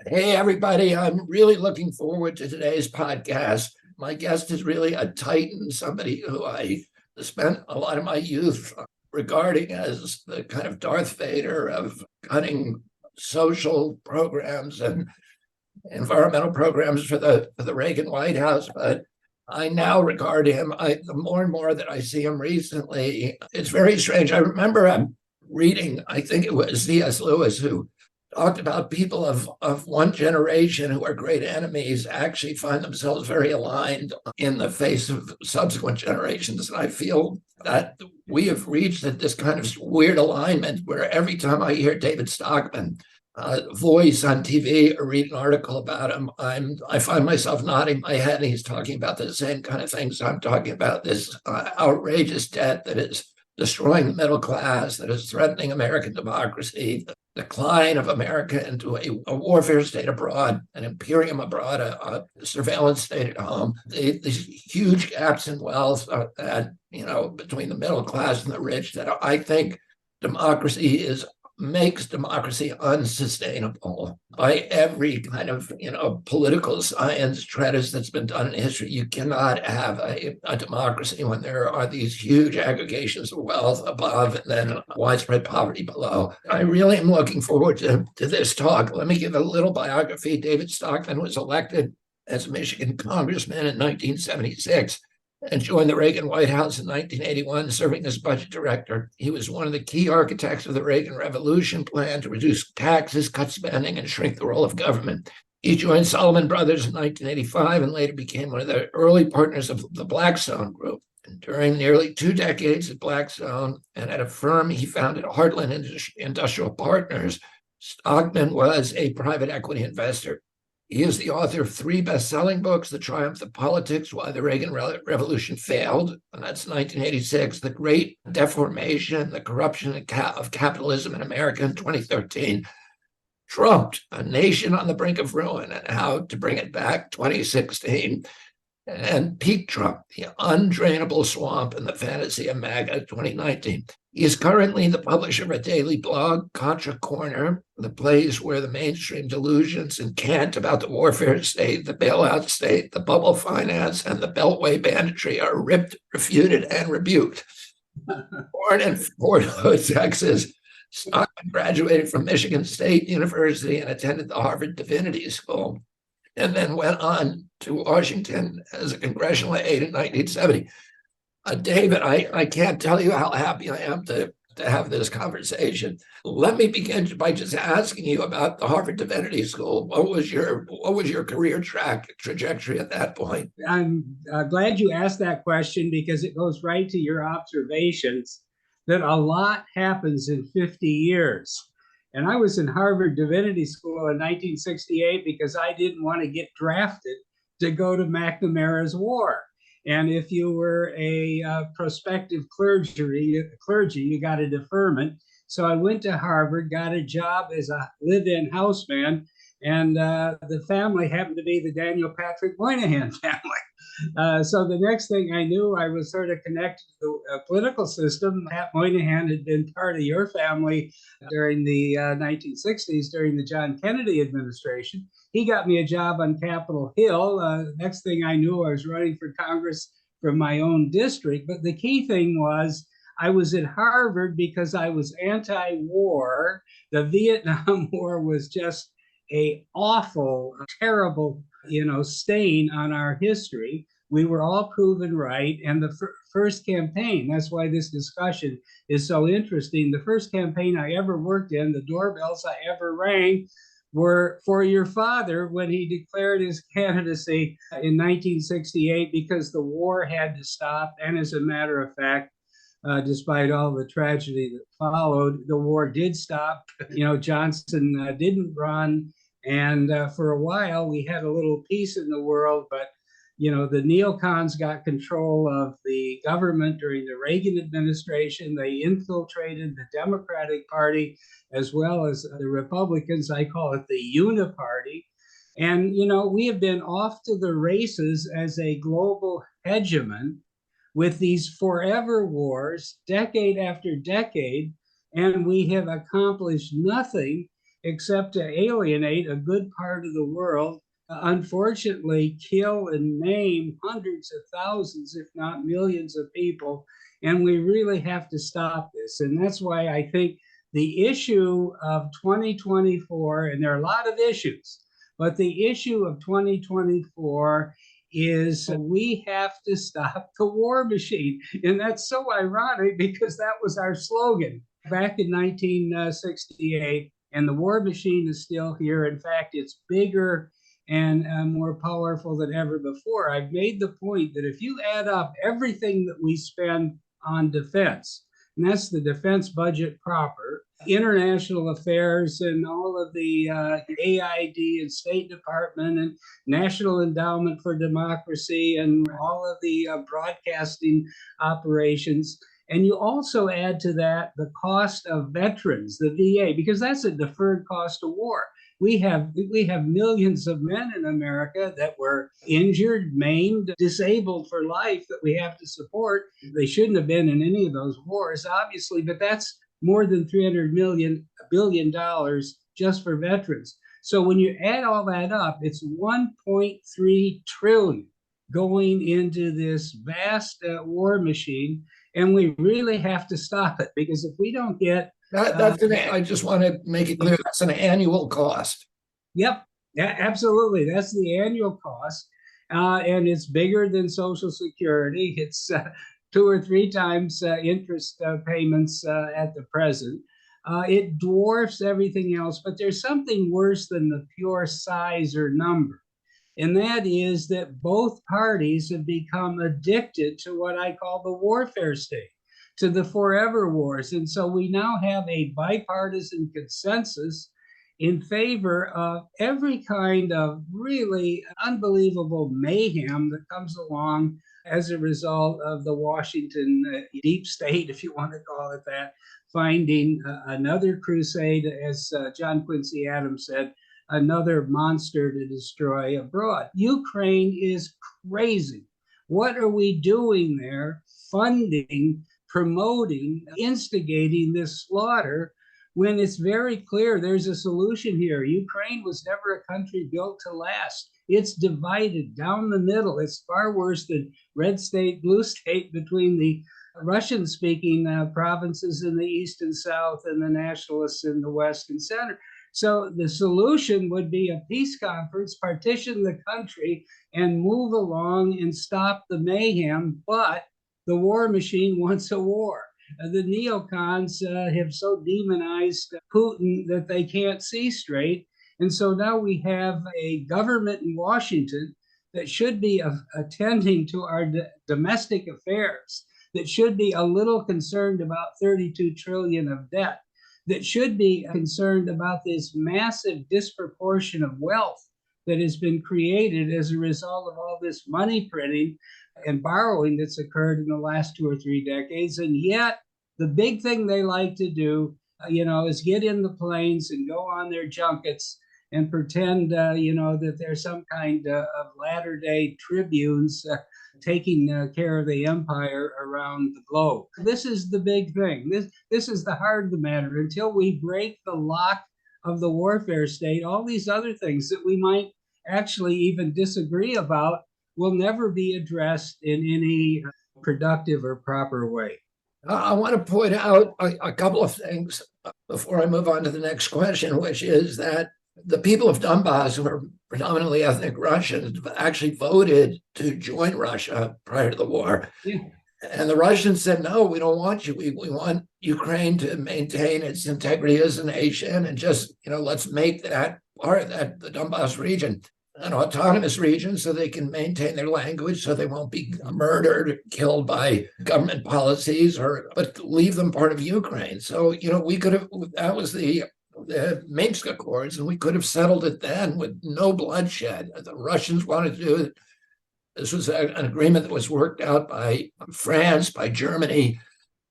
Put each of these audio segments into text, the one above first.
Hey, everybody. I'm really looking forward to today's podcast. My guest is really a titan, somebody who I spent a lot of my youth regarding as the kind of Darth Vader of cutting social programs and environmental programs for the Reagan White House. But I now regard him, the more and more that I see him recently, it's very strange. I remember reading, I think it was C.S. Lewis, who talked about people of one generation who are great enemies actually find themselves very aligned in the face of subsequent generations. And I feel that we have reached this kind of weird alignment where every time I hear David Stockman voice on TV or read an article about him, I find myself nodding my head, and he's talking about the same kind of things I'm talking about. This outrageous debt that is destroying the middle class, that is threatening American democracy, the decline of America into a warfare state abroad, an imperium abroad, a surveillance state at home. These huge gaps in wealth that, between the middle class and the rich, that I think democracy makes democracy unsustainable by every kind of political science treatise that's been done in history. You cannot have a democracy when there are these huge aggregations of wealth above and then widespread poverty below. I really am looking forward to this talk. Let me give a little biography. David Stockman was elected as a Michigan congressman in 1976 and joined the Reagan White House in 1981, serving as budget director. He was one of the key architects of the Reagan Revolution plan to reduce taxes, cut spending, and shrink the role of government. He joined Salomon Brothers in 1985 and later became one of the early partners of the Blackstone Group. And during nearly 2 decades at Blackstone and at a firm he founded, Heartland Industrial Partners, Stockman was a private equity investor. He is the author of 3 best-selling books: The Triumph of Politics, Why the Reagan Revolution Failed, and that's 1986, The Great Deformation, The Corruption of Capitalism in America in 2013, Trumped, A Nation on the Brink of Ruin and How to Bring It Back, 2016, and Peak Trump, The Undrainable Swamp and the Fantasy of MAGA, 2019. He is currently the publisher of a daily blog, Contra Corner, the place where the mainstream delusions and cant about the warfare state, the bailout state, the bubble finance, and the Beltway banditry are ripped, refuted, and rebuked. Born in Fort Hood, Texas, Stockman graduated from Michigan State University and attended the Harvard Divinity School, and then went on to Washington as a congressional aide in 1970. David, I can't tell you how happy I am to have this conversation. Let me begin by just asking you about the Harvard Divinity School. What was your career trajectory at that point? I'm glad you asked that question because it goes right to your observations that a lot happens in 50 years. And I was in Harvard Divinity School in 1968 because I didn't want to get drafted to go to McNamara's War. And if you were a prospective clergy, you got a deferment. So I went to Harvard, got a job as a live-in houseman, and the family happened to be the Daniel Patrick Moynihan family. So the next thing I knew, I was sort of connected to the political system. Pat Moynihan had been part of your family during the 1960s, during the John Kennedy administration. He got me a job on Capitol Hill. Next thing I knew, I was running for Congress from my own district. But the key thing was I was at Harvard because I was anti-war. The Vietnam War was just an awful, terrible, stain on our history. We were all proven right. And the first campaign, that's why this discussion is so interesting. The first campaign I ever worked in, the doorbells I ever rang, were for your father when he declared his candidacy in 1968 because the war had to stop. And as a matter of fact, despite all the tragedy that followed, the war did stop. Johnson didn't run. And for a while, we had a little peace in the world. But, the neocons got control of the government during the Reagan administration. They infiltrated the Democratic Party as well as the Republicans. I call it the Uniparty. And, we have been off to the races as a global hegemon with these forever wars, decade after decade, and we have accomplished nothing except to alienate a good part of the world, unfortunately, kill and maim hundreds of thousands, if not millions of people. And we really have to stop this. And that's why I think the issue of 2024, and there are a lot of issues, but the issue of 2024 is we have to stop the war machine. And that's so ironic because that was our slogan back in 1968. And the war machine is still here. In fact, it's bigger and more powerful than ever before. I've made the point that if you add up everything that we spend on defense, and that's the defense budget proper, international affairs and all of the AID and State Department and National Endowment for Democracy and all of the broadcasting operations. And you also add to that the cost of veterans, the VA, because that's a deferred cost of war. We have millions of men in America that were injured, maimed, disabled for life that we have to support. They shouldn't have been in any of those wars, obviously, but that's more than $300 billion just for veterans. So when you add all that up, it's 1.3 trillion going into this vast war machine. And we really have to stop it, because if we don't get I just want to make it clear that's an annual cost. Yep, yeah, absolutely. That's the annual cost, and it's bigger than Social Security. It's 2 or 3 times interest payments at the present. It dwarfs everything else, but there's something worse than the pure size or number. And that is that both parties have become addicted to what I call the warfare state, to the forever wars. And so we now have a bipartisan consensus in favor of every kind of really unbelievable mayhem that comes along as a result of the Washington deep state, if you want to call it that, finding another crusade, as John Quincy Adams said, another monster to destroy abroad. Ukraine is crazy. What are we doing there? Funding, promoting, instigating this slaughter when it's very clear there's a solution here. Ukraine was never a country built to last. It's divided down the middle. It's far worse than red state, blue state between the Russian-speaking provinces in the east and south and the nationalists in the west and center. So the solution would be a peace conference, partition the country, and move along and stop the mayhem. But the war machine wants a war. The neocons have so demonized Putin that they can't see straight. And so now we have a government in Washington that should be attending to our domestic affairs, that should be a little concerned about 32 trillion of debt, that should be concerned about this massive disproportion of wealth that has been created as a result of all this money printing and borrowing that's occurred in the last 2 or 3 decades. And yet the big thing they like to do, is get in the planes and go on their junkets and pretend, that they're some kind of latter-day tribunes taking care of the empire around the globe. This is the big thing. This is the heart of the matter. Until we break the lock of the warfare state, all these other things that we might actually even disagree about will never be addressed in any productive or proper way. I want to point out a couple of things before I move on to the next question, which is that the people of Donbass, who are predominantly ethnic Russians, actually voted to join Russia prior to the war. Yeah. And the Russians said, no, we don't want you. We want Ukraine to maintain its integrity as a nation, and just, let's make that part of that, the Donbass region, an autonomous region so they can maintain their language, so they won't be murdered, killed by government policies, but leave them part of Ukraine. So, we could have, that was the Minsk Accords, and we could have settled it then with no bloodshed. The Russians wanted to do it. This was an agreement that was worked out by France, by Germany.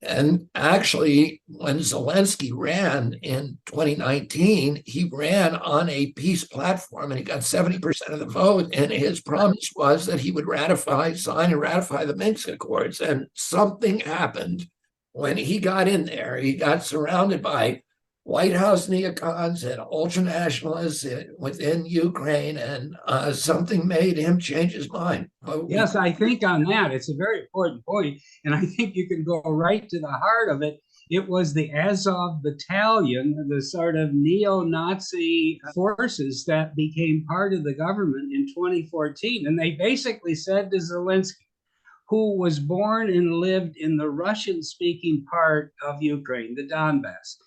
And actually, when Zelensky ran in 2019, he ran on a peace platform and he got 70% of the vote. And his promise was that he would sign and ratify the Minsk Accords. And something happened when he got in there. He got surrounded by White House neocons and ultranationalists within Ukraine, and something made him change his mind. Yes, I think on that, it's a very important point, and I think you can go right to the heart of it. It was the Azov Battalion, the sort of neo-Nazi forces that became part of the government in 2014, and they basically said to Zelensky, who was born and lived in the Russian-speaking part of Ukraine, the Donbass.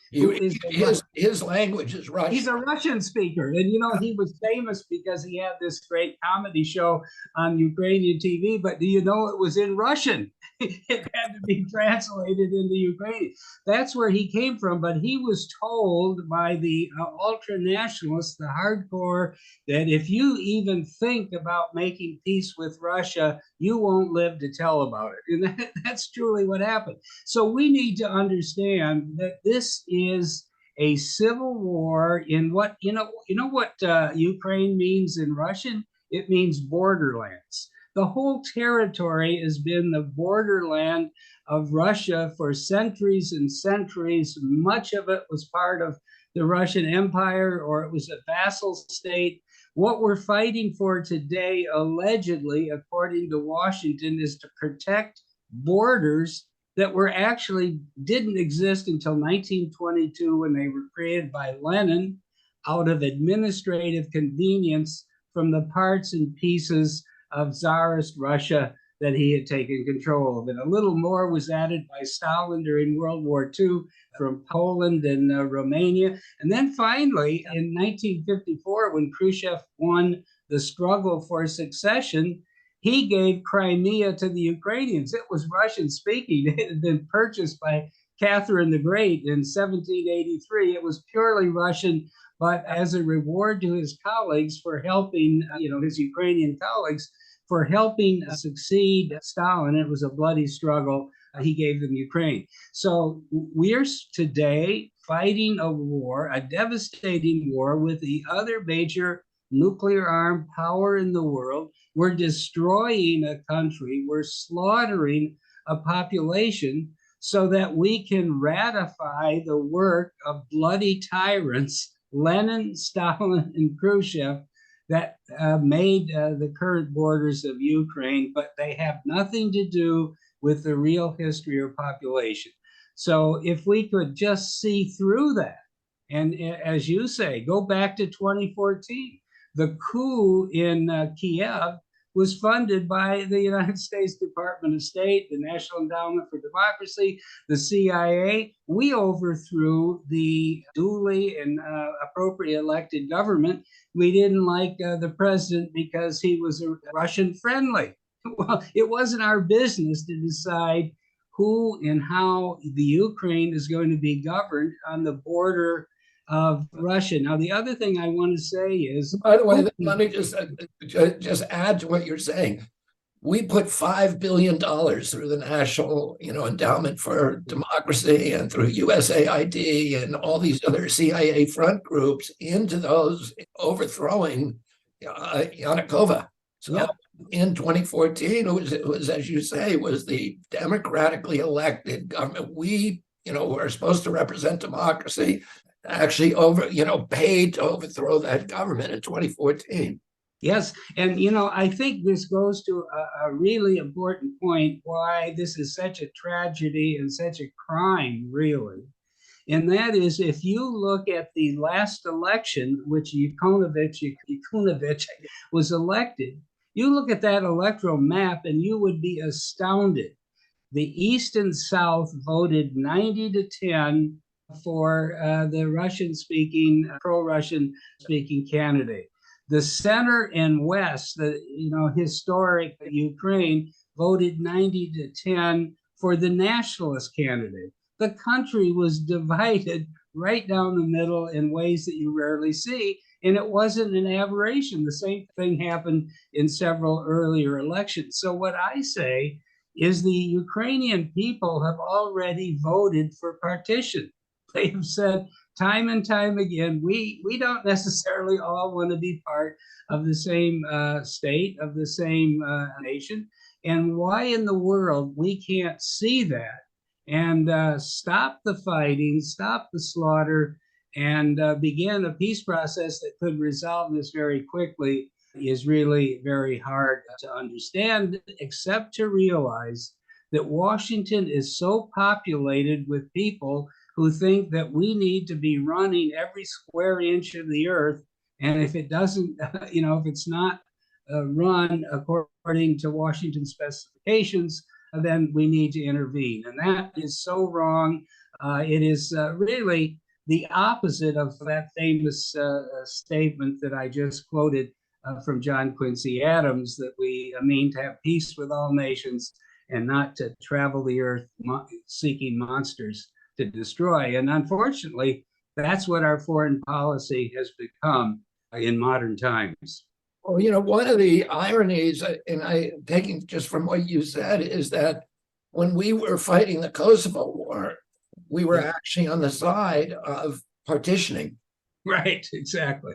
His language is Russian. He's a Russian speaker. And, he was famous because he had this great comedy show on Ukrainian TV. But do you know it was in Russian? It had to be translated into Ukrainian. That's where he came from. But he was told by the ultra-nationalists, the hardcore, that if you even think about making peace with Russia, you won't live to tell about it. And that's truly what happened. So we need to understand that this is a civil war in what, what Ukraine means in Russian? It means borderlands. The whole territory has been the borderland of Russia for centuries and centuries. Much of it was part of the Russian Empire, or it was a vassal state. What we're fighting for today, allegedly, according to Washington, is to protect borders that were actually didn't exist until 1922, when they were created by Lenin out of administrative convenience from the parts and pieces of Tsarist Russia that he had taken control of. And a little more was added by Stalin during World War II from Poland and Romania. And then finally, in 1954, when Khrushchev won the struggle for succession, he gave Crimea to the Ukrainians. It was Russian speaking. It had been purchased by Catherine the Great in 1783. It was purely Russian, but as a reward to his colleagues for helping, his Ukrainian colleagues, for helping succeed Stalin. It was a bloody struggle. He gave them Ukraine. So we're today fighting a war, a devastating war with the other major nuclear armed power in the world. We're destroying a country. We're slaughtering a population so that we can ratify the work of bloody tyrants, Lenin, Stalin, and Khrushchev, that made the current borders of Ukraine, but they have nothing to do with the real history or population. So if we could just see through that, and as you say, go back to 2014, the coup in Kiev was funded by the United States Department of State, the National Endowment for Democracy, the CIA. We overthrew the duly and appropriately elected government. We didn't like the president because he was Russian friendly. Well, it wasn't our business to decide who and how the Ukraine is going to be governed on the border of Russia. Now, the other thing I want to say is, by the way, let me just add to what you're saying. We put $5 billion through the National, Endowment for Democracy and through USAID and all these other CIA front groups into those overthrowing Yanukovych. So yep. In 2014, it was, as you say, was the democratically elected government. We, were supposed to represent democracy, actually paid to overthrow that government in 2014. Yes. And, I think this goes to a really important point why this is such a tragedy and such a crime, really. And that is, if you look at the last election, which Yanukovych was elected, you look at that electoral map and you would be astounded. The East and South voted 90-10 for the Russian-speaking, pro-Russian-speaking candidate. The center and west, the historic Ukraine, voted 90-10 for the nationalist candidate. The country was divided right down the middle in ways that you rarely see, and it wasn't an aberration. The same thing happened in several earlier elections. So what I say is the Ukrainian people have already voted for partition. They have said time and time again, we don't necessarily all want to be part of the same state, of the same nation. And why in the world we can't see that and stop the fighting, stop the slaughter, and begin a peace process that could resolve this very quickly is really very hard to understand, except to realize that Washington is so populated with people who think that we need to be running every square inch of the earth. And if it doesn't, if it's not run according to Washington specifications, then we need to intervene. And that is so wrong. It is really the opposite of that famous statement that I just quoted from John Quincy Adams, that we mean to have peace with all nations and not to travel the earth seeking monsters to destroy. And unfortunately, that's what our foreign policy has become in modern times. Well, one of the ironies, and I taking just from what you said, is that when we were fighting the Kosovo War, we were actually on the side of partitioning. Right, exactly.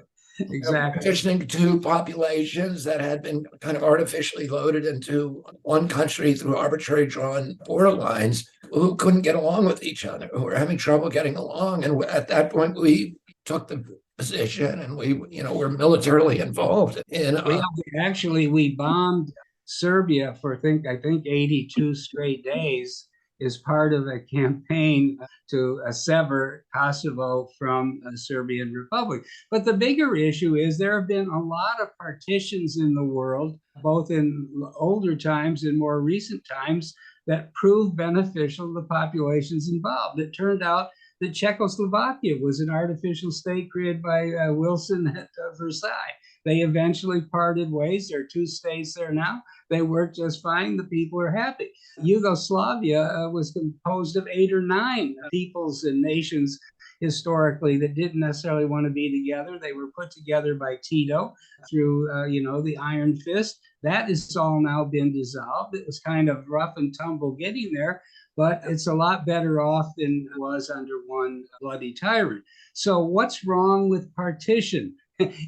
Partitioning two populations that had been kind of artificially loaded into one country through arbitrary drawn borderlines, who couldn't get along with each other, who were having trouble getting along. And at that point, we took the position, and we were militarily involved in. We bombed Serbia for I think 82 straight days as part of a campaign to sever Kosovo from the Serbian Republic. But the bigger issue is there have been a lot of partitions in the world, both in older times and more recent times, that proved beneficial to the populations involved. It turned out that Czechoslovakia was an artificial state created by Wilson at Versailles. They eventually parted ways. There are two states there now. They work just fine. The people are happy. Yugoslavia was composed of 8 or 9 peoples and nations historically that didn't necessarily want to be together. They were put together by Tito through, the Iron Fist. That has all now been dissolved. It was kind of rough and tumble getting there, but it's a lot better off than it was under one bloody tyrant. So what's wrong with partition?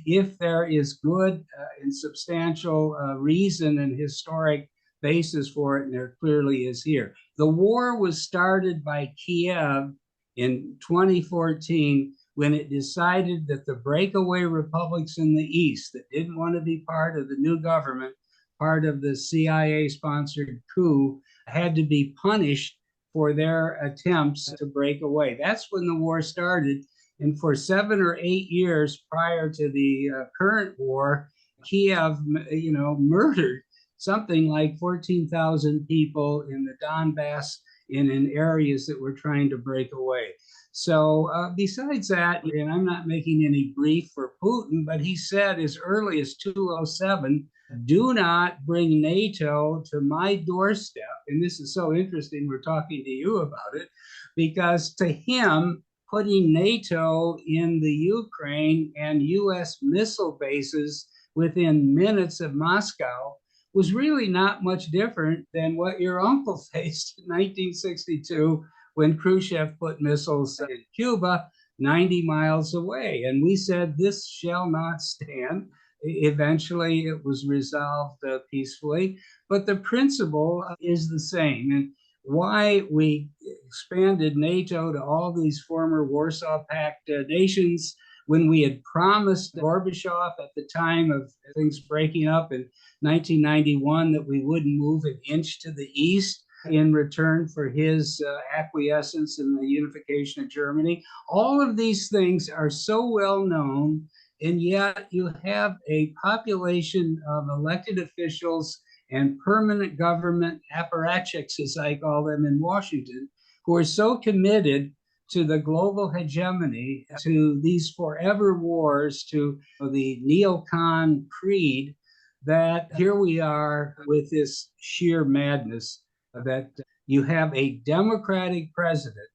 If there is good and substantial reason and historic basis for it, and there clearly is here. The war was started by Kiev in 2014 when it decided that the breakaway republics in the East that didn't want to be part of the new government, part of the CIA-sponsored coup, had to be punished for their attempts to break away. That's when the war started. And for 7 or 8 years prior to the current war, Kiev, murdered something like 14,000 people in the Donbass and in areas that were trying to break away. So besides that, and I'm not making any brief for Putin, but he said as early as 2007, do not bring NATO to my doorstep. And this is so interesting, we're talking to you about it, because to him, putting NATO in the Ukraine and US missile bases within minutes of Moscow was really not much different than what your uncle faced in 1962 when Khrushchev put missiles in Cuba 90 miles away. And we said, this shall not stand. Eventually, it was resolved peacefully, but the principle is the same. And why we expanded NATO to all these former Warsaw Pact nations when we had promised Gorbachev at the time of things breaking up in 1991 that we wouldn't move an inch to the east in return for his acquiescence in the unification of Germany. All of these things are so well known, and yet you have a population of elected officials and permanent government apparatchiks, as I call them in Washington, who are so committed to the global hegemony, to these forever wars, to the neocon creed, that here we are with this sheer madness that you have a Democratic president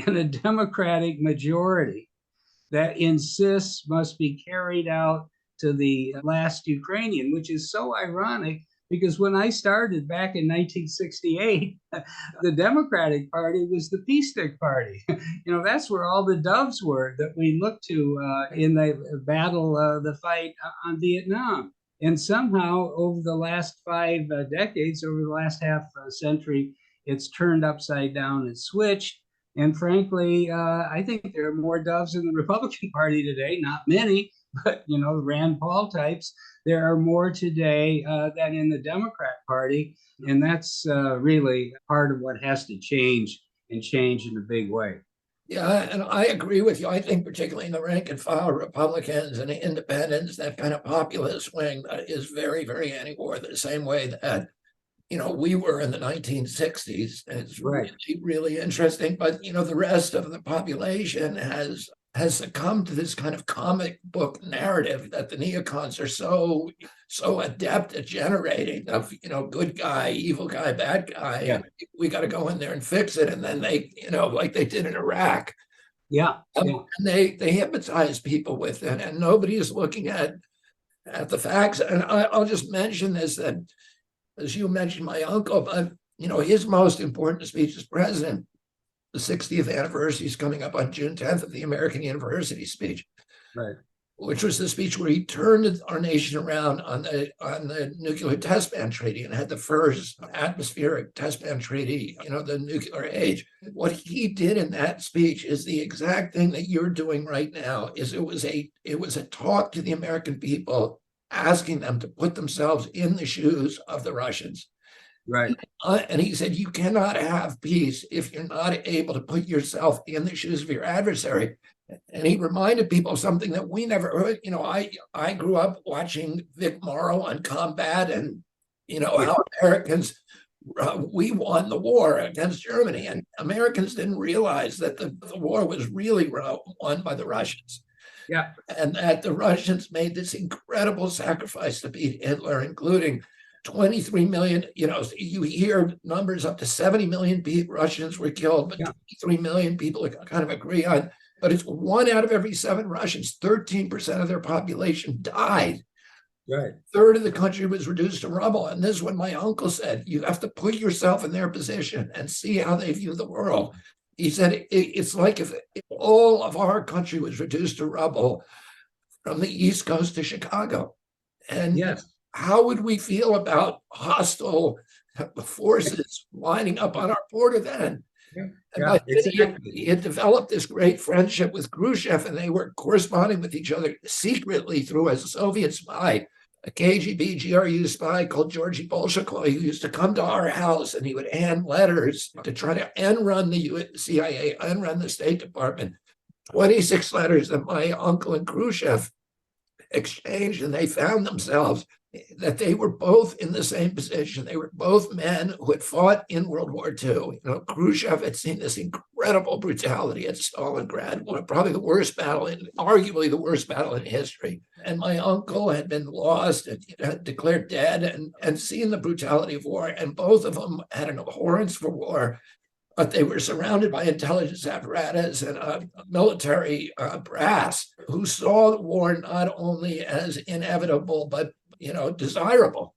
and a Democratic majority that insists must be carried out to the last Ukrainian, which is so ironic because when I started back in 1968, the Democratic Party was the peace stick party. That's where all the doves were that we looked to in the battle, the fight on Vietnam. And somehow over the last 5 decades, over the last half century, it's turned upside down and switched. And frankly, I think there are more doves in the Republican Party today, not many, but, the Rand Paul types. There are more today than in the Democrat Party. And that's really part of what has to change, and change in a big way. Yeah, and I agree with you. I think particularly in the rank and file Republicans and independents, that kind of populist wing is very, very anti-war, the same way that, we were in the 1960s. And it's Right. really, really interesting. But, the rest of the population has succumbed to this kind of comic book narrative that the neocons are so adept at generating of, good guy, evil guy, bad guy. Yeah. And we got to go in there and fix it. And then they, like they did in Iraq. Yeah. And they hypnotize people with it, and nobody is looking at the facts. And I'll just mention this, that as you mentioned, my uncle, but his most important speech as president, the 60th anniversary is coming up on June 10th of the American University speech, Right. which was the speech where he turned our nation around on the nuclear test ban treaty and had the first atmospheric test ban treaty, the nuclear age. What he did in that speech is the exact thing that you're doing right now. It was a talk to the American people, asking them to put themselves in the shoes of the Russians. Right. And he said, you cannot have peace if you're not able to put yourself in the shoes of your adversary. And he reminded people of something that we never heard. I grew up watching Vic Morrow on combat, and, how Americans, we won the war against Germany. And Americans didn't realize that the war was really won by the Russians. Yeah. And that the Russians made this incredible sacrifice to beat Hitler, including 23 million, you hear numbers up to 70 million Russians were killed, but 23 million people kind of agree on. But it's 1 out of every 7 Russians, 13% of their population died. Right. A third of the country was reduced to rubble. And this is what my uncle said: you have to put yourself in their position and see how they view the world. He said, it's like if all of our country was reduced to rubble from the East Coast to Chicago. And yes, how would we feel about hostile forces lining up on our border then? And by exactly. he had developed this great friendship with Khrushchev, and they were corresponding with each other secretly through a Soviet spy, a KGB GRU spy called Georgy Bolshakov, who used to come to our house, and he would hand letters to try to end run the CIA, end run the State Department. 26 letters that my uncle and Khrushchev exchanged, and they found themselves that they were both in the same position. They were both men who had fought in World War II. Khrushchev had seen this incredible brutality at Stalingrad, probably the worst battle, arguably the worst battle in history. And my uncle had been lost and declared dead, and seen the brutality of war. And both of them had an abhorrence for war, but they were surrounded by intelligence apparatus and a military brass who saw the war not only as inevitable, but desirable.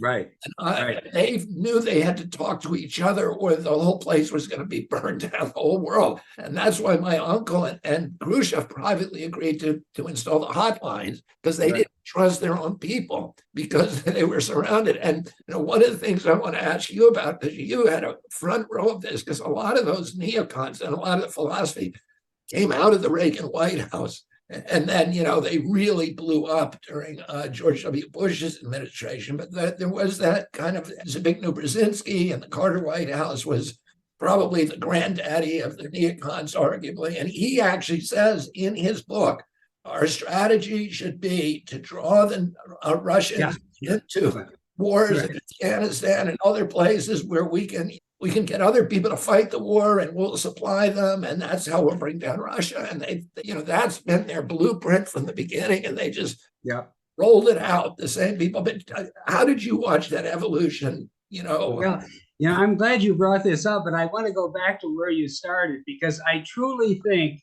Right. And they knew they had to talk to each other, or the whole place was going to be burned down, the whole world. And that's why my uncle and Khrushchev privately agreed to install the hotlines, because they didn't trust their own people, because they were surrounded. And one of the things I want to ask you about, because you had a front row of this, because a lot of those neocons and a lot of the philosophy came out of the Reagan White House. And then, they really blew up during George W. Bush's administration. But there was that kind of Zbigniew Brzezinski, and the Carter White House was probably the granddaddy of the neocons, arguably. And he actually says in his book, our strategy should be to draw the Russians into wars in Afghanistan and other places where we can get other people to fight the war, and we'll supply them, and that's how we'll bring down Russia. And that's been their blueprint from the beginning, and they just rolled it out, the same people. But how did you watch that evolution? Well, I'm glad you brought this up, but I want to go back to where you started, because I truly think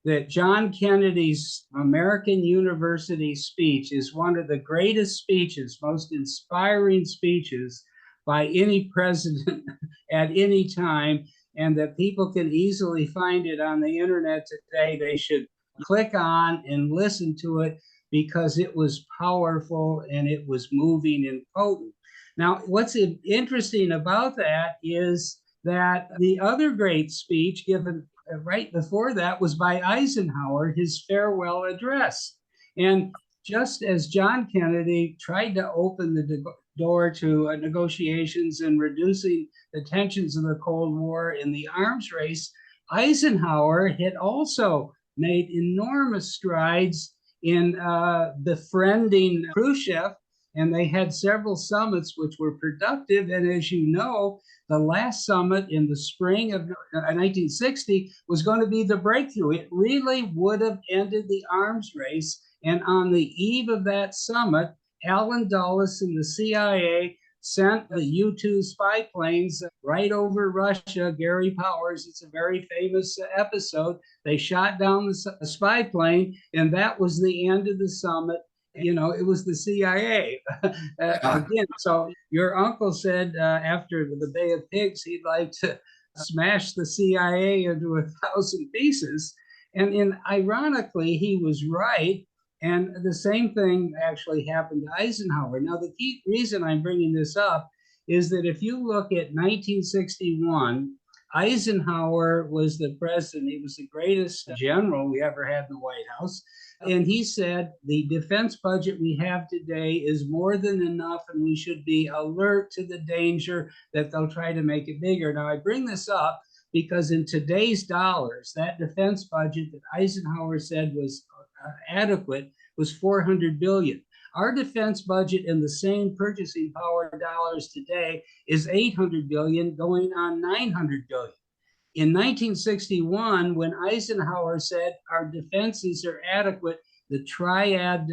that John Kennedy's American University speech is one of the greatest speeches, most inspiring speeches by any president at any time, and that people can easily find it on the internet today. They should click on and listen to it, because it was powerful and it was moving and potent. Now, what's interesting about that is that the other great speech given right before that was by Eisenhower, his farewell address. And just as John Kennedy tried to open the door to negotiations and reducing the tensions of the Cold War in the arms race, Eisenhower had also made enormous strides in befriending Khrushchev, and they had several summits which were productive. And as you know, the last summit in the spring of 1960 was going to be the breakthrough. It really would have ended the arms race. And on the eve of that summit, Allen Dulles and the CIA sent the U-2 spy planes right over Russia. Gary Powers, it's a very famous episode. They shot down the spy plane, and that was the end of the summit. You know, it was the CIA again. So your uncle said after the Bay of Pigs, he'd like to smash the CIA into 1,000 pieces. And ironically, he was right. And the same thing actually happened to Eisenhower. Now, the key reason I'm bringing this up is that if you look at 1961, Eisenhower was the president. He was the greatest general we ever had in the White House. And he said, the defense budget we have today is more than enough, and we should be alert to the danger that they'll try to make it bigger. Now, I bring this up because in today's dollars, that defense budget that Eisenhower said was adequate was $400 billion. Our defense budget in the same purchasing power dollars today is $800 billion, going on $900 billion. In 1961, when Eisenhower said our defenses are adequate, the triad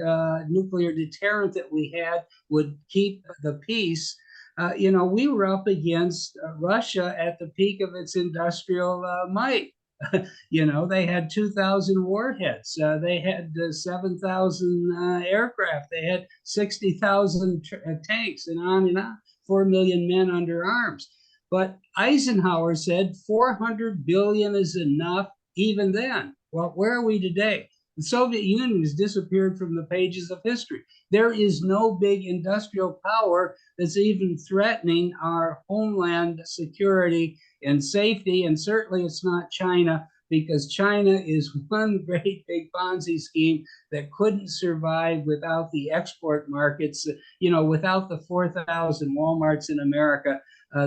nuclear deterrent that we had would keep the peace. We were up against Russia at the peak of its industrial might. They had 2,000 warheads. They had 7,000 aircraft. They had 60,000 tanks, and on, 4 million men under arms. But Eisenhower said 400 billion is enough even then. Well, where are we today? The Soviet Union has disappeared from the pages of history. There is no big industrial power that's even threatening our homeland security and safety. And certainly it's not China, because China is one great big Ponzi scheme that couldn't survive without the export markets. Without the 4,000 Walmarts in America,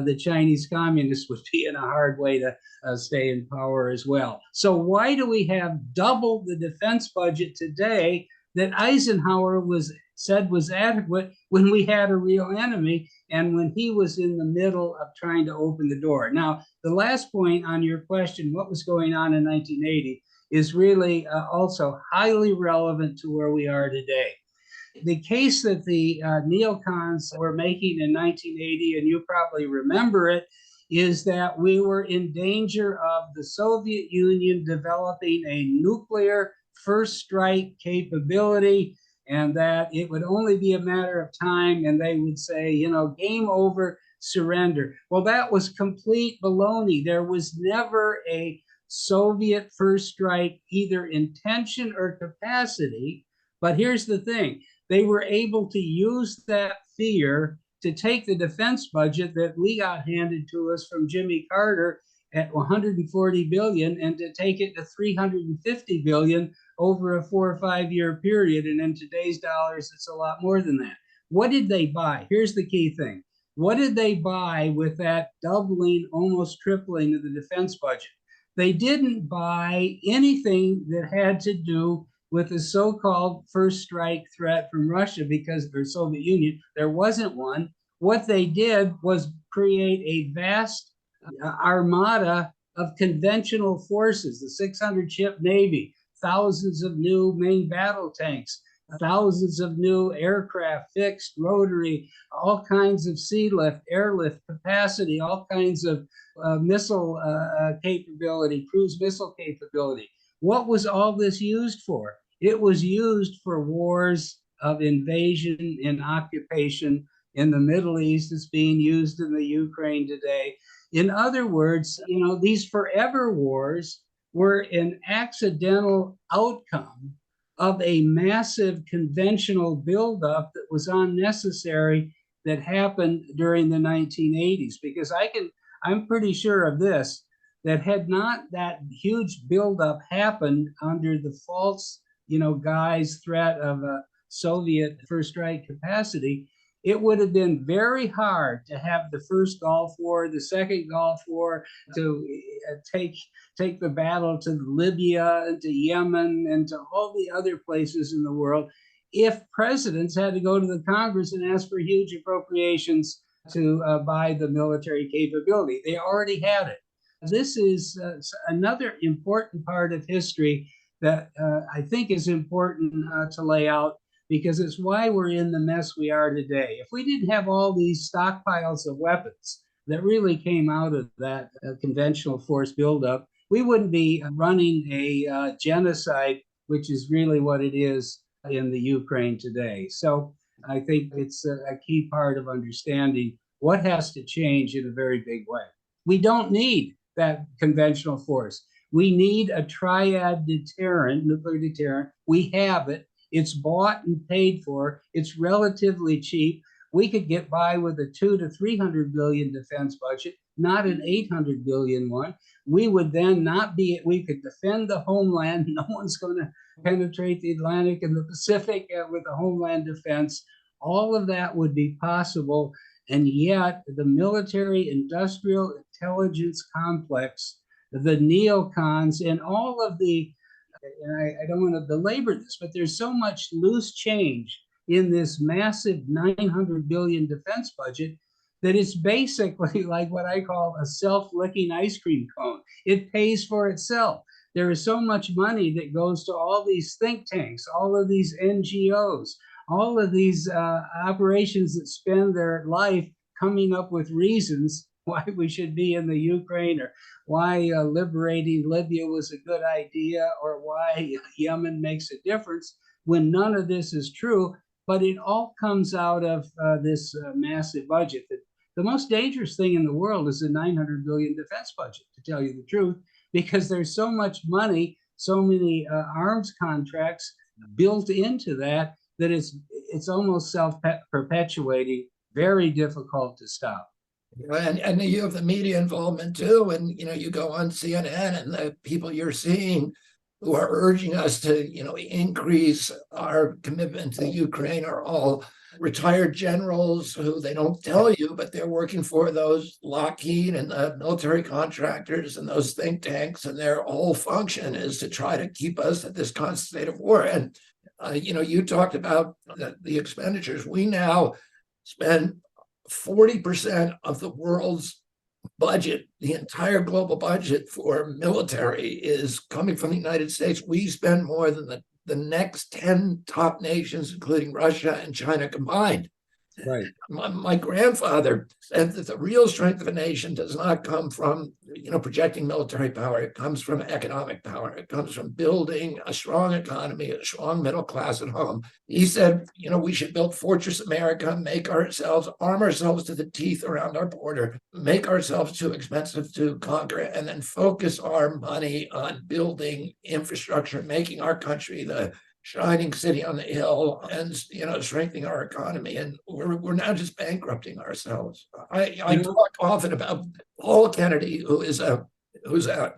the Chinese communists would be in a hard way to stay in power as well. So why do we have double the defense budget today that Eisenhower said was adequate when we had a real enemy and when he was in the middle of trying to open the door? Now, the last point on your question, what was going on in 1980, is really also highly relevant to where we are today. The case that the neocons were making in 1980, and you probably remember it, is that we were in danger of the Soviet Union developing a nuclear first strike capability, and that it would only be a matter of time, and they would say, game over, surrender. Well, that was complete baloney. There was never a Soviet first strike, either intention or capacity. But here's the thing. They were able to use that fear to take the defense budget that we got handed to us from Jimmy Carter at 140 billion and to take it to 350 billion over a 4 or 5 year period. And in today's dollars, it's a lot more than that. What did they buy? Here's the key thing. What did they buy with that doubling, almost tripling of the defense budget? They didn't buy anything that had to do with the so-called first strike threat from Russia, because the Soviet Union, there wasn't one. What they did was create a vast armada of conventional forces, the 600-ship Navy, thousands of new main battle tanks, thousands of new aircraft, fixed, rotary, all kinds of sea lift, airlift capacity, all kinds of missile capability, cruise missile capability. What was all this used for? It was used for wars of invasion and occupation in the Middle East. It's being used in the Ukraine today. In other words, these forever wars were an accidental outcome of a massive conventional buildup that was unnecessary that happened during the 1980s. Because I'm pretty sure of this, that had not that huge buildup happened under the false, guise threat of a Soviet first strike capacity, it would have been very hard to have the first Gulf War, the second Gulf War, to take the battle to Libya and to Yemen and to all the other places in the world if presidents had to go to the Congress and ask for huge appropriations to buy the military capability. They already had it. This is another important part of history that I think is important to lay out, because it's why we're in the mess we are today. If we didn't have all these stockpiles of weapons that really came out of that conventional force buildup, we wouldn't be running a genocide, which is really what it is in the Ukraine today. So I think it's a key part of understanding what has to change in a very big way. We don't need that conventional force. We need a triad deterrent, nuclear deterrent. We have it. It's bought and paid for. It's relatively cheap. We could get by with a 200 to 300 billion defense budget, not an 800 billion one. We would then we could defend the homeland. No one's going to penetrate the Atlantic and the Pacific with the homeland defense. All of that would be possible. And yet the military industrial intelligence complex, the neocons, and all of the, and I don't want to belabor this, but there's so much loose change in this massive 900 billion defense budget that it's basically like what I call a self-licking ice cream cone. It pays for itself. There is so much money that goes to all these think tanks, all of these NGOs, all of these operations that spend their life coming up with reasons why we should be in the Ukraine, or why liberating Libya was a good idea, or why Yemen makes a difference, when none of this is true. But it all comes out of this massive budget. The most dangerous thing in the world is the 900 billion defense budget, to tell you the truth, because there's so much money, so many arms contracts built into that it's almost self-perpetuating, very difficult to stop. And you have the media involvement too, and you go on CNN, and the people you're seeing who are urging us to increase our commitment to Ukraine are all retired generals who they don't tell you, but they're working for those Lockheed and the military contractors and those think tanks, and their whole function is to try to keep us at this constant state of war. And you talked about the expenditures. We now spend 40% of the world's budget, the entire global budget for military, is coming from the United States. We spend more than the next 10 top nations, including Russia and China combined. Right. My grandfather said that the real strength of a nation does not come from projecting military power. It comes from economic power. It comes from building a strong economy, a strong middle class at home. He said, we should build Fortress America, arm ourselves to the teeth around our border, make ourselves too expensive to conquer, and then focus our money on building infrastructure, making our country the shining city on the hill, and strengthening our economy. And we're now just bankrupting ourselves. I talk often about Paul Kennedy, who's a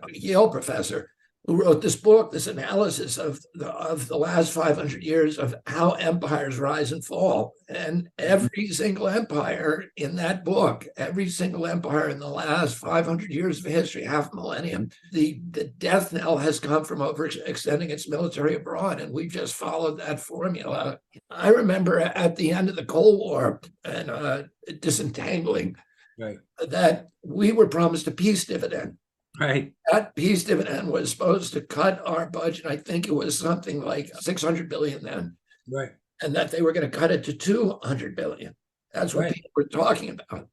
Yale professor, who wrote this book, this analysis of the last 500 years of how empires rise and fall. And every single empire in that book, every single empire in the last 500 years of history, half a millennium, the death knell has come from overextending its military abroad. And we've just followed that formula. I remember at the end of the Cold War and disentangling, right, that we were promised a peace dividend. Right. That peace dividend was supposed to cut our budget. I think it was something like 600 billion then. Right. And that they were going to cut it to 200 billion. That's what people were talking about.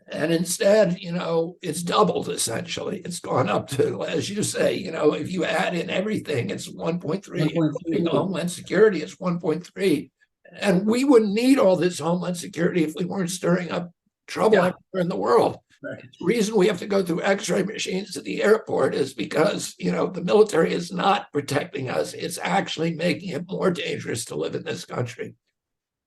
And instead, it's doubled essentially. It's gone up to, as you say, if you add in everything, it's 1.3. Homeland Security is 1.3. And we wouldn't need all this Homeland Security if we weren't stirring up trouble everywhere in the world. Right. The reason we have to go through X-ray machines at the airport is because, the military is not protecting us. It's actually making it more dangerous to live in this country.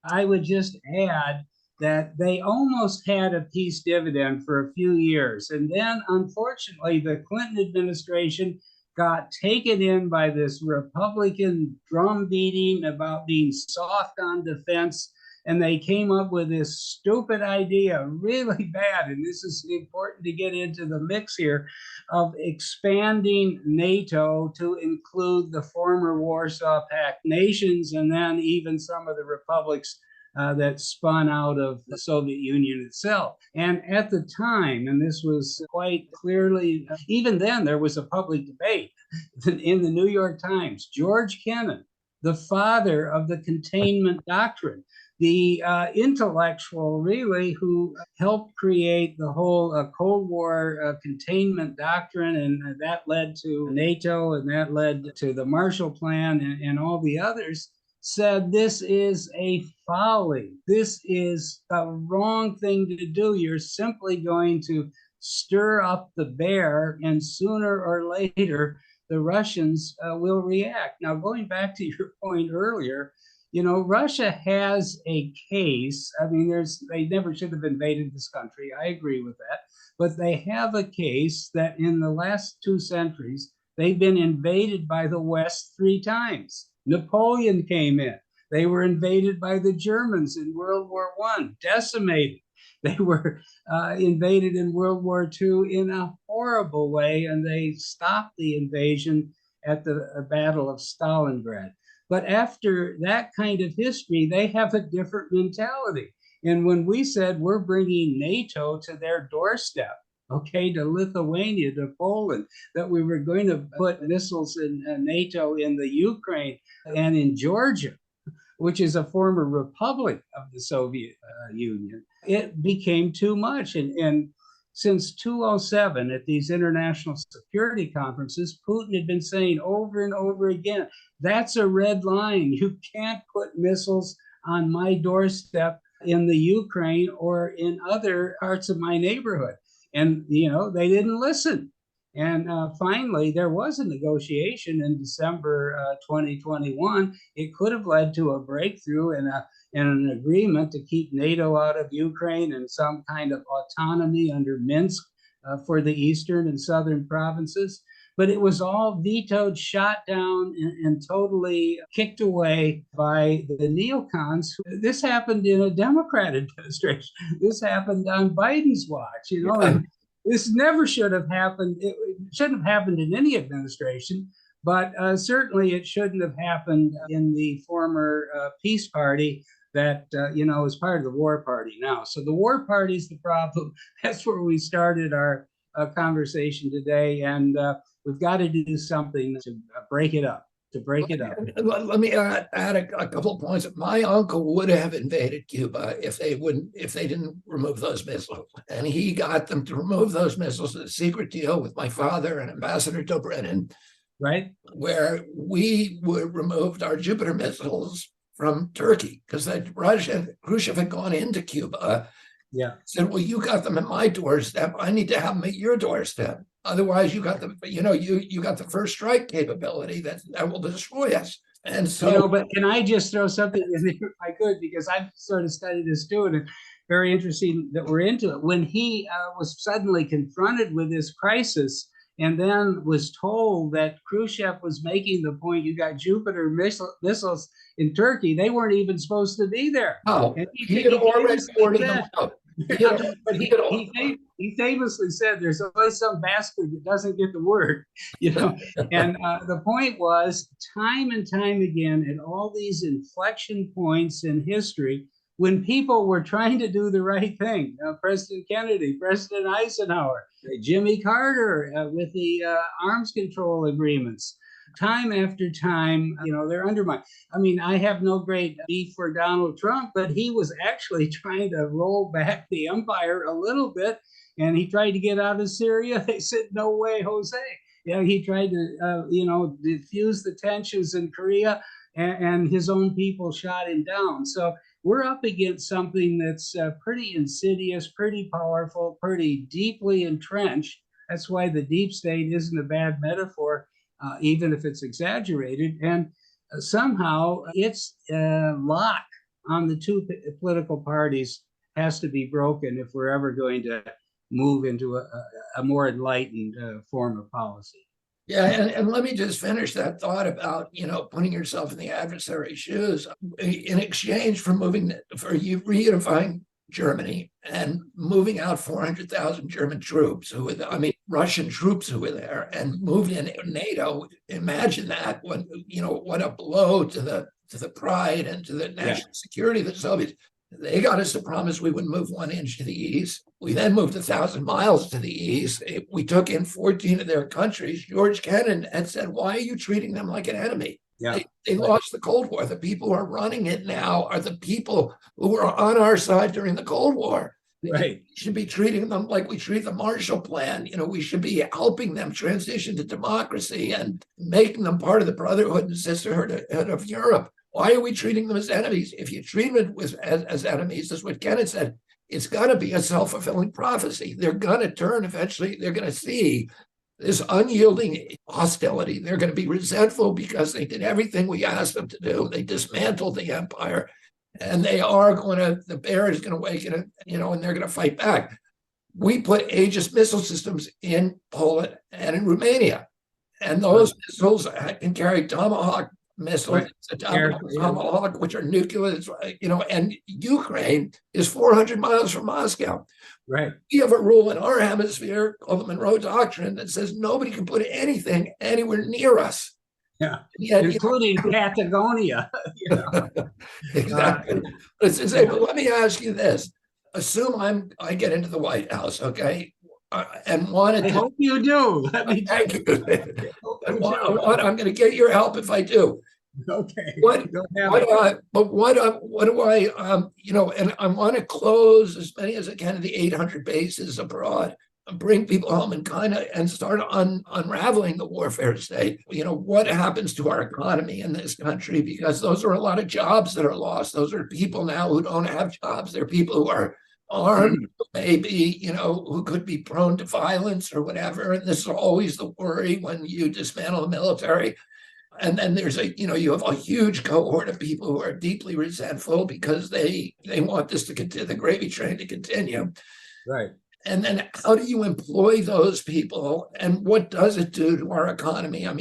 I would just add that they almost had a peace dividend for a few years. And then, unfortunately, the Clinton administration got taken in by this Republican drum beating about being soft on defense. And they came up with this stupid idea, really bad, and this is important to get into the mix here, of expanding NATO to include the former Warsaw Pact nations and then even some of the republics that spun out of the Soviet Union itself. And at the time, and this was quite clearly, even then, there was a public debate in the New York Times. George Kennan, the father of the containment doctrine, the intellectual really who helped create the whole Cold War containment doctrine, and that led to NATO, and that led to the Marshall Plan and all the others, said this is a folly. This is the wrong thing to do. You're simply going to stir up the bear, and sooner or later, the Russians will react. Now, going back to your point earlier, Russia has a case. I mean, they never should have invaded this country. I agree with that. But they have a case that in the last 2 centuries, they've been invaded by the West 3 times. Napoleon came in. They were invaded by the Germans in World War I, decimated. They were invaded in World War II in a horrible way, and they stopped the invasion at the Battle of Stalingrad. But after that kind of history, they have a different mentality. And when we said we're bringing NATO to their doorstep, okay, to Lithuania, to Poland, that we were going to put missiles in NATO in the Ukraine and in Georgia, which is a former republic of the Soviet Union, it became too much. And since 2007, at these international security conferences, Putin had been saying over and over again, that's a red line. You can't put missiles on my doorstep in the Ukraine or in other parts of my neighborhood. And, they didn't listen. And finally, there was a negotiation in December 2021. It could have led to a breakthrough and an agreement to keep NATO out of Ukraine and some kind of autonomy under Minsk for the eastern and southern provinces. But it was all vetoed, shot down, and totally kicked away by the neocons. This happened in a Democrat administration. This happened on Biden's watch, and this never should have happened. It shouldn't have happened in any administration, but certainly it shouldn't have happened in the former Peace Party that, is part of the War Party now. So the War Party is the problem. That's where we started our conversation today. And we've got to do something to break it up. Let me add a couple of points. My uncle would have invaded Cuba if they didn't remove those missiles, and he got them to remove those missiles in a secret deal with my father and Ambassador Dobrynin, right? Where we removed our Jupiter missiles from Turkey because Khrushchev had gone into Cuba. Yeah, said, well, you got them at my doorstep. I need to have them at your doorstep. Otherwise, you got you got the first strike capability that will destroy us. And so, but can I just throw something in there if I could, because I've sort of studied this too, and it's very interesting that we're into it. When he was suddenly confronted with this crisis, and then was told that Khrushchev was making the point, you got Jupiter missiles in Turkey, they weren't even supposed to be there. Oh, he had already ordered them out. But he famously said, "There's always some bastard that doesn't get the word," And the point was, time and time again, at all these inflection points in history, when people were trying to do the right thing, President Kennedy, President Eisenhower, Jimmy Carter with the arms control agreements, time after time, they're undermined. I mean, I have no great beef for Donald Trump, but he was actually trying to roll back the empire a little bit, and he tried to get out of Syria. They said, no way, Jose. He tried to, diffuse the tensions in Korea, and his own people shot him down. So we're up against something that's pretty insidious, pretty powerful, pretty deeply entrenched. That's why the deep state isn't a bad metaphor, even if it's exaggerated. And somehow its lock on the two political parties has to be broken if we're ever going to move into a more enlightened form of policy. Yeah, and let me just finish that thought about, putting yourself in the adversary's shoes. In exchange for reunifying Germany and moving out 400,000 German troops, Russian troops who were there, and moved in NATO. Imagine that, what a blow to the pride and to the national security of the Soviets. They got us to promise we wouldn't move 1 inch to the east. We then moved 1,000 miles to the east. We took in 14 of their countries. George Kennan had said, "Why are you treating them like an enemy?" Yeah. They lost the Cold War. The people who are running it now are the people who were on our side during the Cold War. Right. We should be treating them like we treat the Marshall Plan. We should be helping them transition to democracy and making them part of the brotherhood and sisterhood of Europe. Why are we treating them as enemies? If you treat them as enemies, as what Kenneth said, it's going to be a self-fulfilling prophecy. They're going to turn eventually. They're going to see this unyielding hostility. They're going to be resentful because they did everything we asked them to do. They dismantled the empire, and the bear is going to wake, and they're going to fight back. We put Aegis missile systems in Poland and in Romania, and those missiles can carry Tomahawk missiles, Tomahawk, which are nuclear, and Ukraine is 400 miles from Moscow. Right. We have a rule in our hemisphere called the Monroe Doctrine that says nobody can put anything anywhere near us. Yeah, yet, including Patagonia. Exactly. But let me ask you this. Assume I get into the White House, okay? And wanted I hope you do. Let me thank you. I'm going to get your help if I do. Okay. And I want to close as many as I can of the 800 bases abroad and bring people home and start unraveling the warfare state. What happens to our economy in this country? Because those are a lot of jobs that are lost. Those are people now who don't have jobs. They're people who are armed, maybe, who could be prone to violence or whatever. And this is always the worry when you dismantle the military. And then there's you have a huge cohort of people who are deeply resentful because they want this to continue, the gravy train to continue. Right. And then how do you employ those people, and what does it do to our economy? How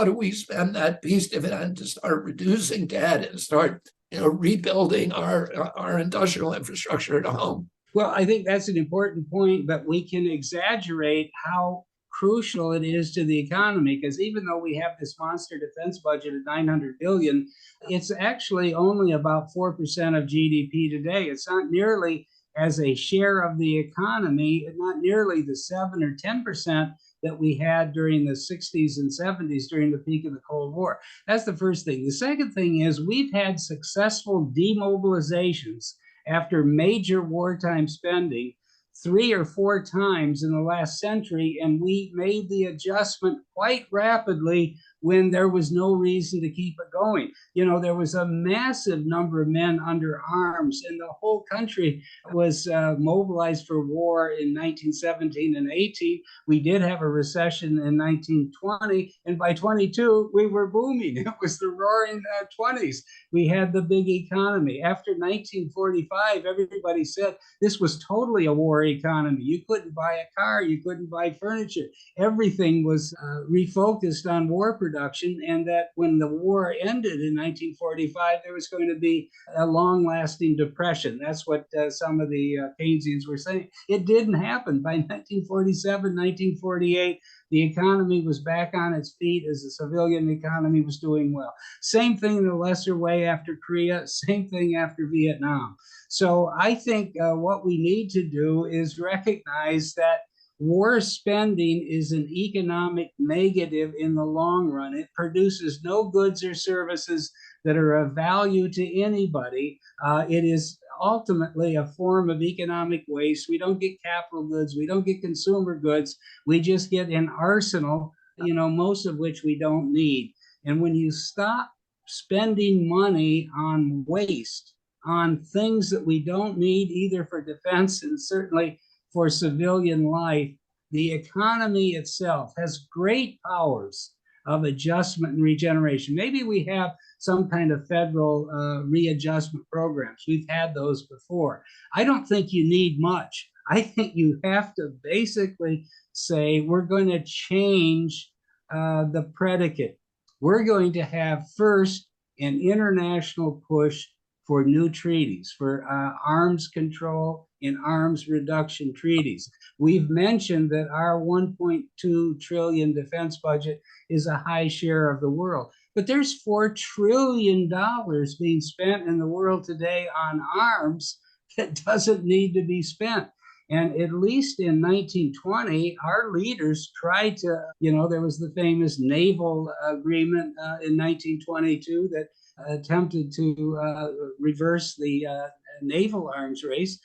do we spend that peace dividend to start reducing debt and start rebuilding our industrial infrastructure at home? Well, I think that's an important point, but we can exaggerate how crucial it is to the economy, because even though we have this monster defense budget of $900 billion, it's actually only about 4% of GDP today. It's not nearly as a share of the economy, not nearly the 7 or 10% that we had during the 60s and 70s during the peak of the Cold War. That's the first thing. The second thing is we've had successful demobilizations after major wartime spending 3 or 4 times in the last century, and we made the adjustment quite rapidly when there was no reason to keep it going. There was a massive number of men under arms, and the whole country was mobilized for war in 1917 and 18. We did have a recession in 1920, and by 22, we were booming. It was the roaring 20s. We had the big economy. After 1945, everybody said this was totally a war economy. You couldn't buy a car, you couldn't buy furniture. Everything was refocused on war production, and that when the war ended in 1945, there was going to be a long-lasting depression. That's what some of the Keynesians were saying. It didn't happen. By 1947, 1948, the economy was back on its feet as the civilian economy was doing well. Same thing in a lesser way after Korea, same thing after Vietnam. So I think what we need to do is recognize that war spending is an economic negative in the long run. It produces no goods or services that are of value to anybody. It is ultimately a form of economic waste. We don't get capital goods. We don't get consumer goods. We just get an arsenal, most of which we don't need. And when you stop spending money on waste, on things that we don't need either for defense and certainly for civilian life, the economy itself has great powers of adjustment and regeneration. Maybe we have some kind of federal readjustment programs. We've had those before. I don't think you need much. I think you have to basically say, we're going to change the predicate. We're going to have first an international push for new treaties, for arms control and arms reduction treaties. We've mentioned that our 1.2 trillion defense budget is a high share of the world, but there's $4 trillion being spent in the world today on arms that doesn't need to be spent. And at least in 1920, our leaders tried to, there was the famous naval agreement in 1922 that attempted to reverse the naval arms race.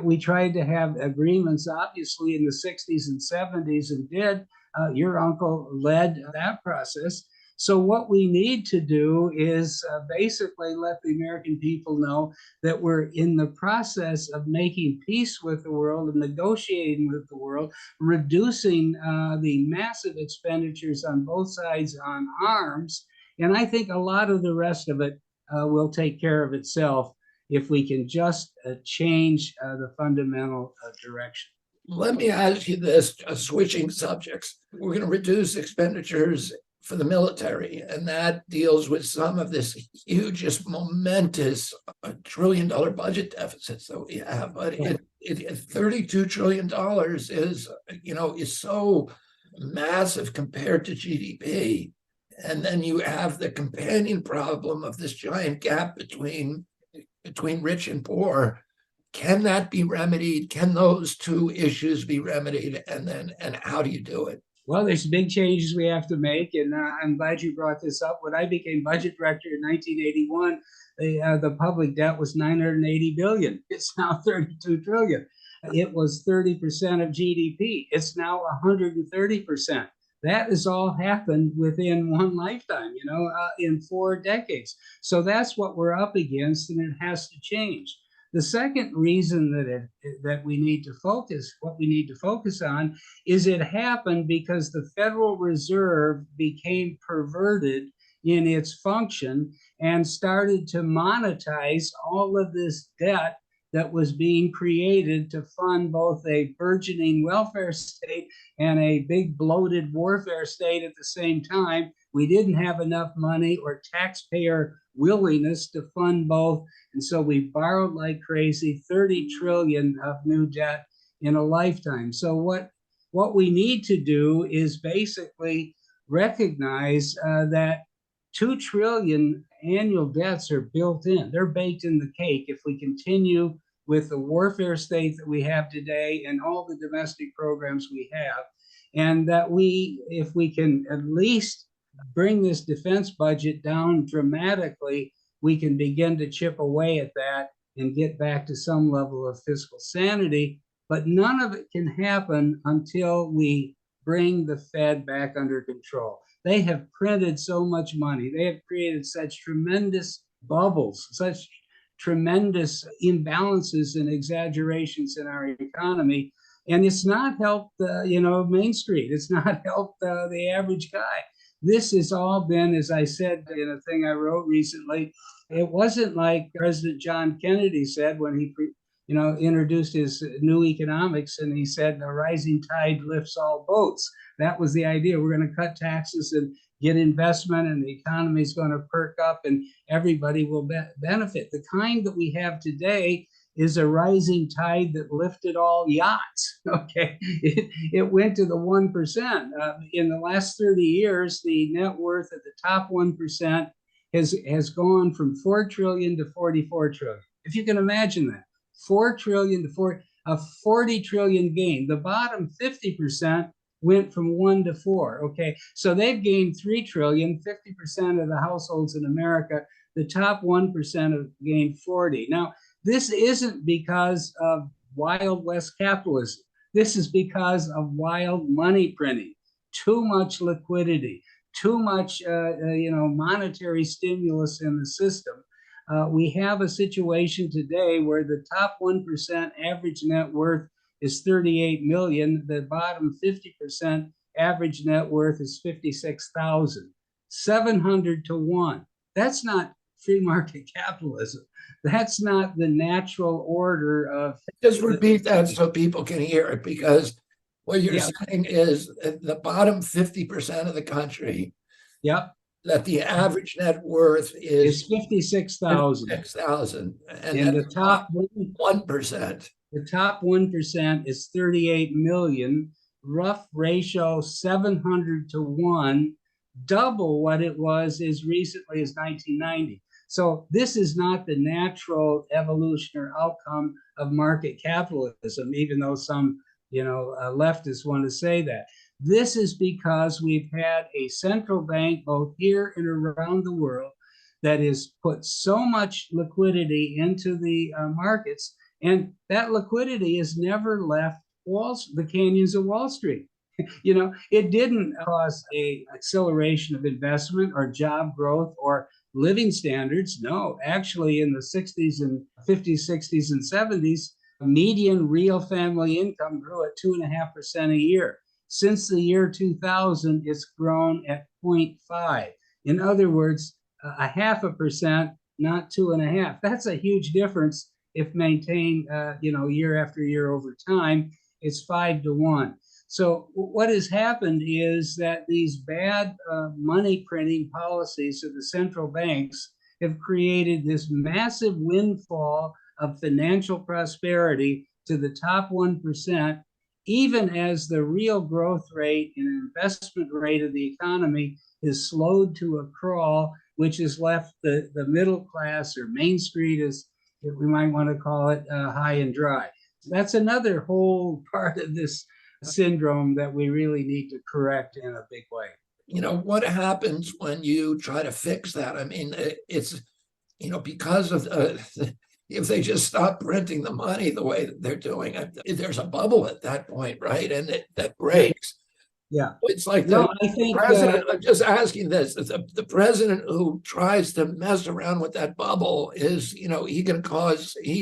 We tried to have agreements, obviously, in the 60s and 70s and did. Your uncle led that process. So what we need to do is basically let the American people know that we're in the process of making peace with the world and negotiating with the world, reducing the massive expenditures on both sides on arms. And I think a lot of the rest of it will take care of itself if we can just change the fundamental direction. Let me ask you this, switching subjects. We're going to reduce expenditures for the military, and that deals with some of this hugest, momentous $1 trillion budget deficits that we have. But $32 trillion is so massive compared to GDP. And then you have the companion problem of this giant gap between rich and poor. Can that be remedied? Can those two issues be remedied? And how do you do it? Well, there's big changes we have to make, and I'm glad you brought this up. When I became budget director in 1981, the public debt was $980 billion. It's now $32 trillion. It was 30% of GDP. It's now 130%. That has all happened within one lifetime, in 4 decades. So that's what we're up against, and it has to change. The second reason that we need to focus on is it happened because the Federal Reserve became perverted in its function and started to monetize all of this debt that was being created to fund both a burgeoning welfare state and a big bloated warfare state at the same time. We didn't have enough money or taxpayer willingness to fund both. And so we borrowed like crazy, 30 trillion of new debt in a lifetime. So what we need to do is basically recognize that 2 trillion annual debts are built in. They're baked in the cake if we continue with the warfare state that we have today and all the domestic programs we have. And that if we can at least bring this defense budget down dramatically, we can begin to chip away at that and get back to some level of fiscal sanity. But none of it can happen until we bring the Fed back under control. They have printed so much money. They have created such tremendous bubbles, such tremendous imbalances and exaggerations in our economy. And it's not helped, Main Street. It's not helped the average guy. This has all been, as I said in a thing I wrote recently, it wasn't like President John Kennedy said when he introduced his new economics, and he said, a rising tide lifts all boats. That was the idea. We're going to cut taxes and get investment, and the economy is going to perk up and everybody will benefit. The kind that we have today is a rising tide that lifted all yachts. Okay, it went to the 1%. In the last 30 years, the net worth of the top 1% has gone from 4 trillion to 44 trillion. If you can imagine that, 4 trillion to a 40 trillion gain. The bottom 50% went from 1 to 4. Okay, so they've gained 3 trillion, 50% of the households in America. The top 1% have gained 40. Now, this isn't because of Wild West capitalism. This is because of wild money printing, too much liquidity, too much monetary stimulus in the system. We have a situation today where the top 1% average net worth is 38 million. The bottom 50% average net worth is 56,000, 700 to 1. That's not free market capitalism. That's not the natural order of. Just repeat that so people can hear it, because what you're Yeah. saying is the bottom 50% of the country, Yep, that the average net worth is it's 56,000. 6,000, and And that the top 1%. the top 1% is 38 million, rough ratio 700 to 1, double what it was as recently as 1990. So this is not the natural evolution or outcome of market capitalism, even though some leftists want to say that. This is because we've had a central bank both here and around the world that has put so much liquidity into the markets, and that liquidity has never left the canyons of Wall Street. It didn't cause a acceleration of investment or job growth or living standards. No, actually, in the 60s and 50s, 60s, and 70s, median real family income grew at 2.5% a year. Since the year 2000, it's grown at 0.5. In other words, 0.5%, not 2.5. That's a huge difference if maintained, year after year over time. It's 5 to 1. So what has happened is that these bad money printing policies of the central banks have created this massive windfall of financial prosperity to the top 1%, even as the real growth rate and investment rate of the economy is slowed to a crawl, which has left the middle class, or Main Street, as we might want to call it, high and dry. That's another whole part of this syndrome that we really need to correct in a big way. What happens when you try to fix that? I mean, it's, because of if they just stop printing the money the way that they're doing, there's a bubble at that point, right? And that breaks. Yeah. It's like I think president, I'm just asking this, the president who tries to mess around with that bubble is, he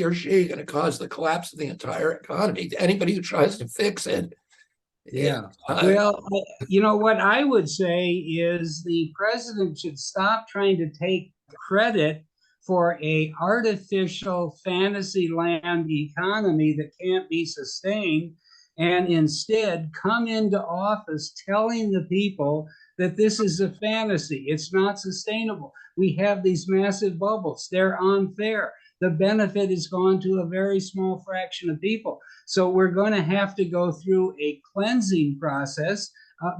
or she going to cause the collapse of the entire economy. Anybody who tries to fix it. Yeah. Well, what I would say is the president should stop trying to take credit for a artificial fantasy land economy that can't be sustained, and instead come into office telling the people that this is a fantasy. It's not sustainable. We have these massive bubbles. They're unfair. The benefit has gone to a very small fraction of people. So we're going to have to go through a cleansing process.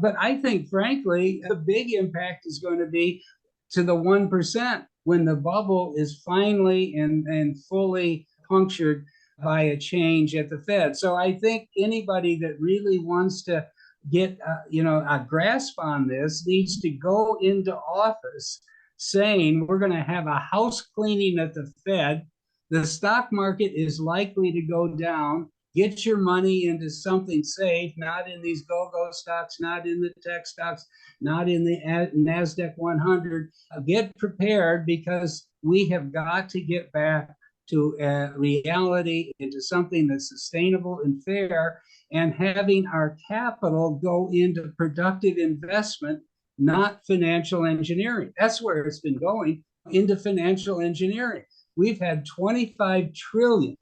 But I think, frankly, the big impact is going to be to the 1% when the bubble is finally and fully punctured by a change at the Fed. So I think anybody that really wants to get a grasp on this needs to go into office saying we're going to have a house cleaning at the Fed. The stock market is likely to go down. Get your money into something safe, not in these go-go stocks, not in the tech stocks, not in the NASDAQ 100. Get prepared, because we have got to get back to reality, into something that's sustainable and fair, and having our capital go into productive investment, not financial engineering. That's where it's been going, into financial engineering. We've had 25 trillion,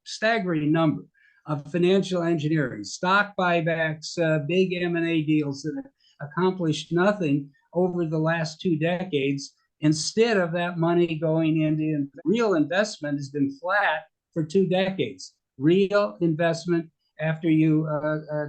staggering number, of financial engineering, stock buybacks, big M&A deals that have accomplished nothing over the last 2 decades. Instead of that money going into real investment, has been flat for 2 decades. Real investment, after you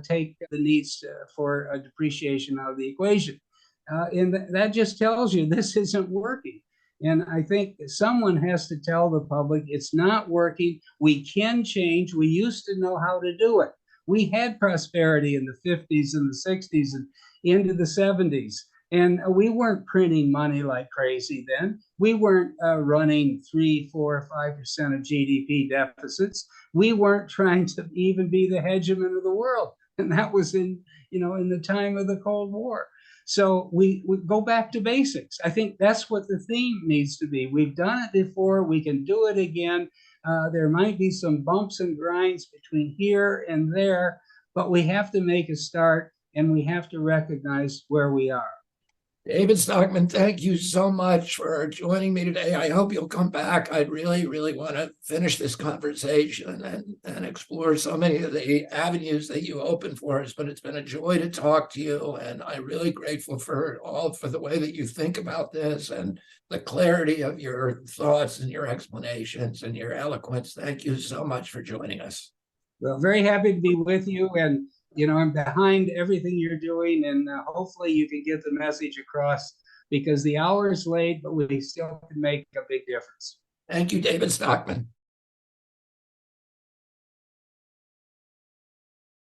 take the needs for a depreciation out of the equation. And that just tells you this isn't working. And I think someone has to tell the public it's not working. We can change. We used to know how to do it. We had prosperity in the 50s and the 60s and into the 70s. And we weren't printing money like crazy then. We weren't running 3, 4, 5% of GDP deficits. We weren't trying to even be the hegemon of the world. And that was in the time of the Cold War. So we go back to basics. I think that's what the theme needs to be. We've done it before. We can do it again. There might be some bumps and grinds between here and there, but we have to make a start. and we have to recognize where we are. David Stockman, thank you so much for joining me today. I hope you'll come back. I really, really want to finish this conversation and explore so many of the avenues that you opened for us, but it's been a joy to talk to you. And I'm really grateful for the way that you think about this and the clarity of your thoughts and your explanations and your eloquence. Thank you so much for joining us. Well, very happy to be with you. And I'm behind everything you're doing, and hopefully you can get the message across, because the hour is late, but we still can make a big difference. Thank you, David Stockman.